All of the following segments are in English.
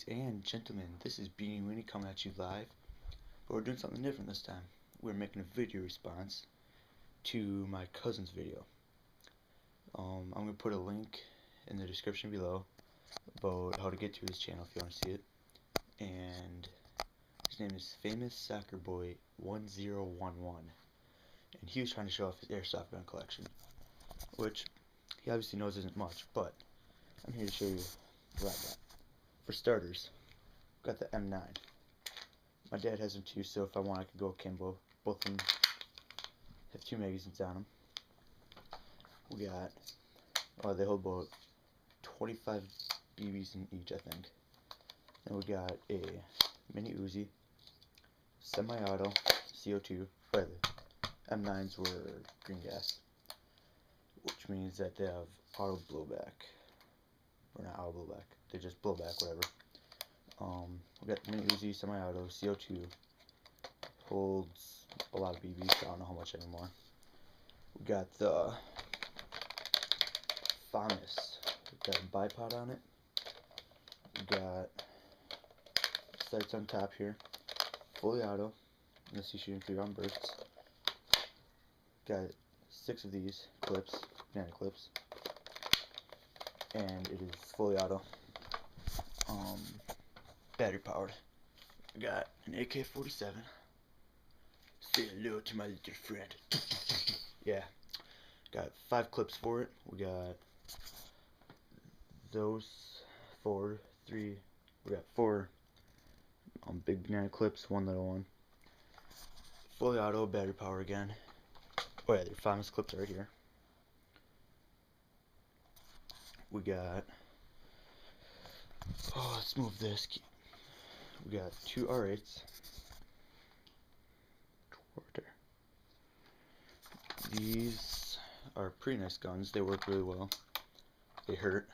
Ladies and gentlemen, this is Beanie Weenie coming at you live, but we're doing something different this time. We're making a video response to my cousin's video. I'm going to put a link in the description below about how to get to his channel if you want to see it. And his name is Famous Soccer Boy 1011, and he was trying to show off his airsoft gun collection, which he obviously knows isn't much, but I'm here to show you what I got. For starters, got the M9. My dad has them too, so if I want I could go akimbo. Both of them have 2 magazines on them. We got, they hold about 25 BBs in each, I think. Then we got a mini Uzi, semi-auto, CO2, by the M9s were green gas, which means that they have auto blowback. Or not auto blowback, they just blow back, whatever. We got the mini Uzi, semi-auto, CO2, holds a lot of BBs, so I don't know how much anymore. We got the FAMAS, got a bipod on it. We got sights on top here, fully auto, unless you're shooting 3-round bursts. Got 6 of these clips, banana clips, and it is fully auto. Battery powered. We got an AK-47. Say hello to my little friend. Yeah. Got 5 clips for it. We got those 4 big banana clips, 1 little one. Fully auto, battery power again. Oh yeah, their FAMAS clips right here. We got, let's move this. We got 2 R8s. These are pretty nice guns. They work really well. They hurt.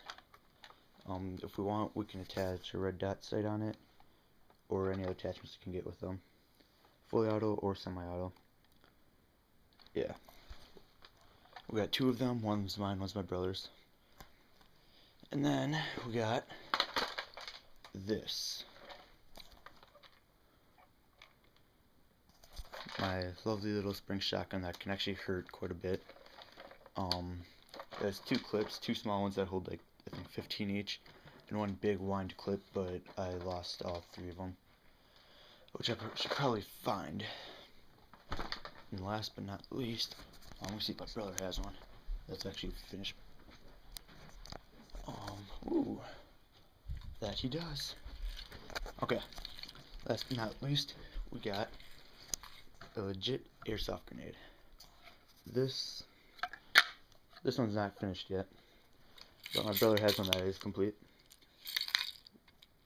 If we want, we can attach a red dot sight on it, or any other attachments you can get with them. Fully auto or semi-auto. Yeah. We got 2 of them. One's mine, one's my brother's. And then we got this. My lovely little spring shotgun that can actually hurt quite a bit. There's 2 clips, 2 small ones that hold like I think 15 each, and 1 big wind clip, but I lost all 3 of them, which I should probably find. And last but not least, I'm gonna see if my brother has one that's actually finished. Ooh, that he does. Okay, last but not least, we got a legit airsoft grenade. This one's not finished yet, but my brother has one that is complete.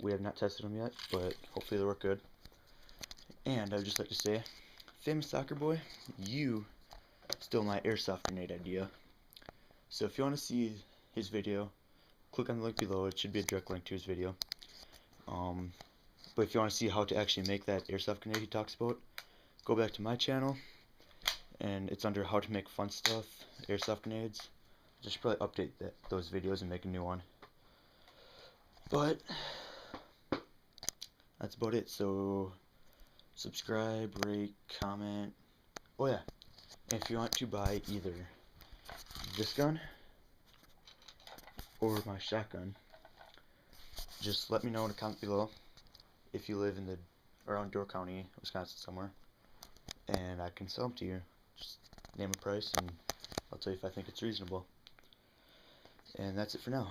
We have not tested them yet, but hopefully they'll work good. And I'd just like to say, Famous Soccer Boy, you stole my airsoft grenade idea. So if you want to see his video, click on the link below. It should be a direct link to his video. But if you want to see how to actually make that airsoft grenade he talks about, go back to my channel, and it's under how to make fun stuff, airsoft grenades. Just probably update those videos and make a new one. But that's about it. So subscribe, rate, comment. Oh yeah, and if you want to buy either this gun or my shotgun, just let me know in the comment below if you live in the around Door County, Wisconsin somewhere, and I can sell them to you. Just name a price and I'll tell you if I think it's reasonable. And that's it for now.